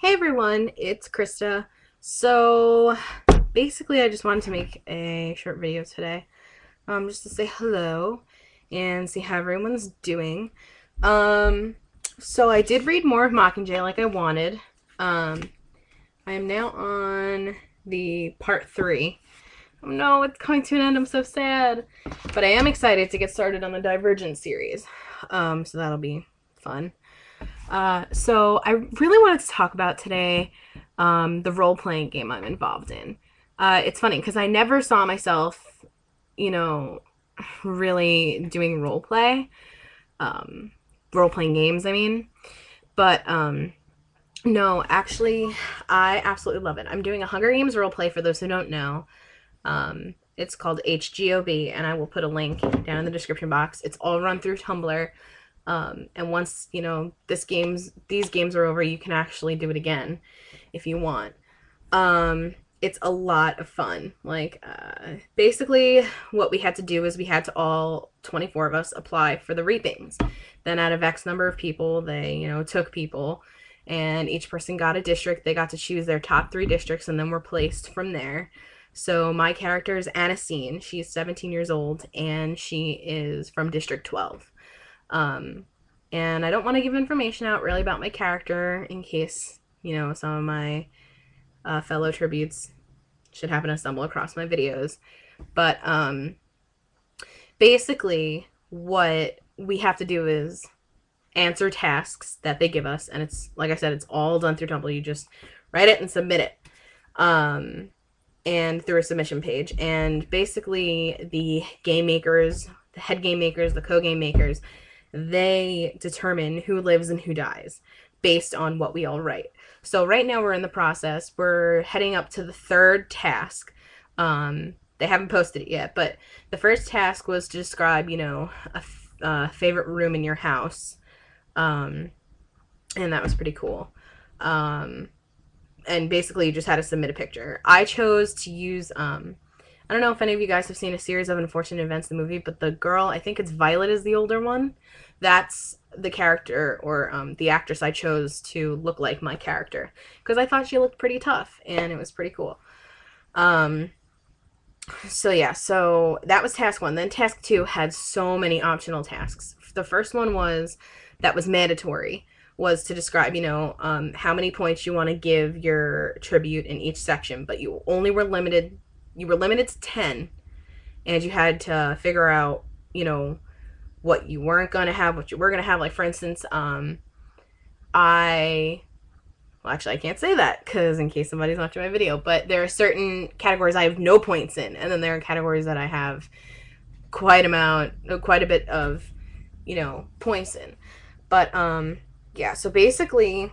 Hey everyone, it's Krista. So basically I just wanted to make a short video today. Just to say hello and see how everyone's doing. Um so I did read more of Mockingjay like I wanted. Um I am now on the part 3. Oh no, it's coming to an end. I'm so sad. But I am excited to get started on the Divergent series. So that'll be fun. So I really wanted to talk about today the role playing game I'm involved in. It's funny because I never saw myself, you know, really doing role playing games. I mean, but no, actually, I absolutely love it. I'm doing a Hunger Games role play for those who don't know. It's called HGOB, and I will put a link down in the description box. It's all run through Tumblr. And once these games are over, you can actually do it again if you want. It's a lot of fun. Basically, what we had to do is we had to all 24 of us apply for the reapings. Then, out of X number of people, they took people, and each person got a district. They got to choose their top 3 districts, and then were placed from there. So my character is Anacine. She's 17 years old, and she is from District 12. Um, and I don't want to give information out really about my character in case, some of my fellow tributes should happen to stumble across my videos. But basically, what we have to do is answer tasks that they give us. And it's, like I said, it's all done through Tumblr. You just write it and submit it. And through a submission page. And basically, the game makers, the head game makers, the co-game makers, they determine who lives and who dies based on what we all write. So right now we're in the process. We're heading up to the 3rd task. They haven't posted it yet, but the first task was to describe, a favorite room in your house. And that was pretty cool. And basically you just had to submit a picture. I chose to use, I don't know if any of you guys have seen A Series of Unfortunate Events, the movie, but the girl, I think it's Violet, is the older one. That's the character, or the actress I chose to look like my character, because I thought she looked pretty tough, and it was pretty cool. So yeah, so that was task 1. Then task 2 had so many optional tasks. The first one that was mandatory, was to describe, how many points you want to give your tribute in each section, but you were limited to 10, and you had to figure out, what you weren't going to have, what you were going to have. Like, for instance, actually, I can't say that because in case somebody's watching my video, but there are certain categories I have no points in, and then there are categories that I have quite a bit of, points in. But, yeah, so basically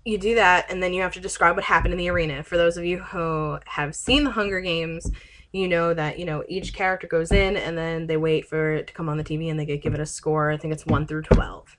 you do that, and then you have to describe what happened in the arena. For those of you who have seen the Hunger Games, you know that, each character goes in, and then they wait for it to come on the TV, and they give it a score. I think it's 1 through 12.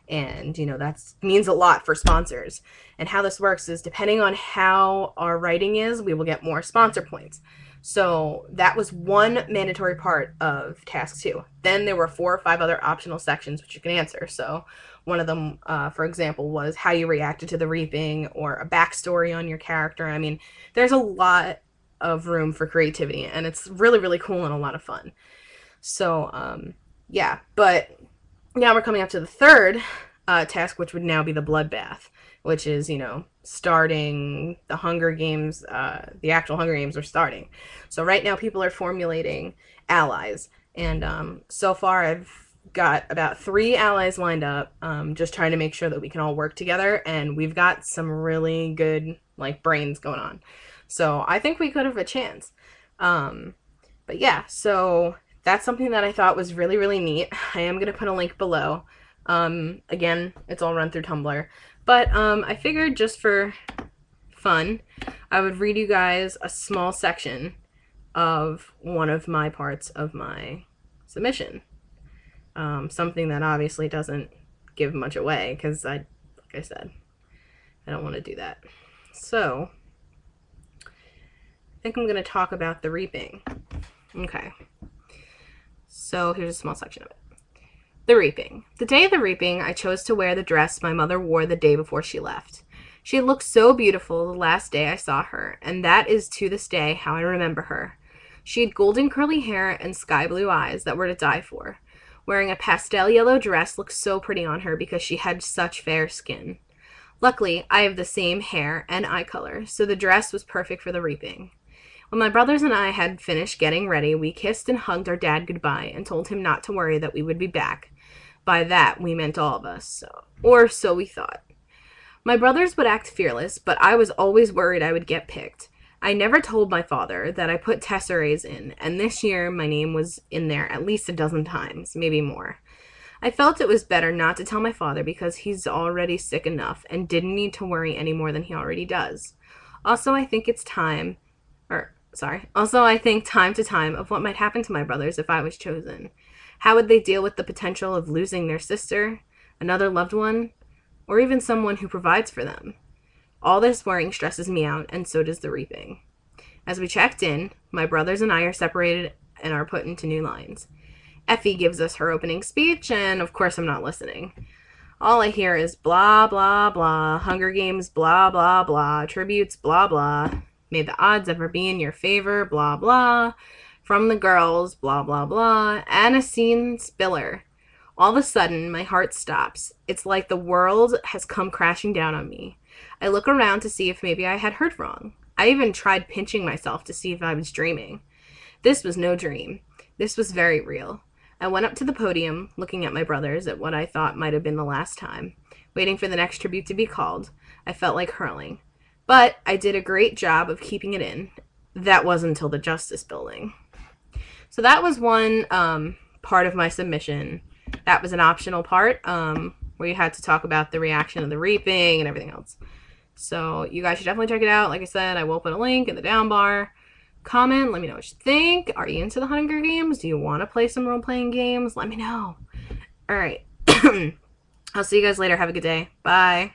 And, that means a lot for sponsors. And how this works is, depending on how our writing is, we will get more sponsor points. So that was one mandatory part of task 2. Then there were 4 or 5 other optional sections which you can answer. So one of them, for example, was how you reacted to the reaping, or a backstory on your character. I mean, there's a lot of room for creativity, and it's really, really cool and a lot of fun. So, yeah, but now we're coming up to the 3rd task, which would now be the bloodbath, which is, starting the Hunger Games. The actual Hunger Games are starting. So right now people are formulating allies, and so far I've got about 3 allies lined up, just trying to make sure that we can all work together, and we've got some really good, brains going on. So I think we could have a chance. But yeah, so that's something that I thought was really, really neat. I am going to put a link below. Again, it's all run through Tumblr. But I figured, just for fun, I would read you guys a small section of one of my parts of my submission. Something that obviously doesn't give much away, because like I said, I don't want to do that. So I think I'm going to talk about the reaping. Okay. So here's a small section of it. The reaping. The day of the reaping, I chose to wear the dress my mother wore the day before she left. She looked so beautiful the last day I saw her, and that is to this day how I remember her. She had golden curly hair and sky blue eyes that were to die for. Wearing a pastel yellow dress looked so pretty on her because she had such fair skin. Luckily, I have the same hair and eye color, so the dress was perfect for the reaping. When my brothers and I had finished getting ready, we kissed and hugged our dad goodbye and told him not to worry that we would be back. By that, we meant all of us, or so we thought. My brothers would act fearless, but I was always worried I would get picked. I never told my father that I put Tesserae's in, and this year my name was in there at least a dozen times, maybe more. I felt it was better not to tell my father because he's already sick enough and didn't need to worry any more than he already does. Also, I think time to time of what might happen to my brothers if I was chosen. How would they deal with the potential of losing their sister, another loved one, or even someone who provides for them? All this worrying stresses me out, and so does the reaping. As we checked in, my brothers and I are separated and are put into new lines. Effie gives us her opening speech, and of course I'm not listening. All I hear is blah, blah, blah, Hunger Games, blah, blah, blah, tributes, blah, blah, may the odds ever be in your favor, blah, blah, from the girls, blah, blah, blah, and a scene spiller. All of a sudden, my heart stops. It's like the world has come crashing down on me. I look around to see if maybe I had heard wrong. I even tried pinching myself to see if I was dreaming. This was no dream. This was very real. I went up to the podium, looking at my brothers at what I thought might have been the last time, waiting for the next tribute to be called. I felt like hurling. But I did a great job of keeping it in. That was until the Justice Building. So that was one part of my submission. That was an optional part where you had to talk about the reaction of the reaping and everything else. So you guys should definitely check it out. Like I said, I will put a link in the down bar. Comment, let me know what you think. Are you into the Hunger Games? Do you want to play some role-playing games? Let me know. All right. I'll see you guys later. Have a good day. Bye.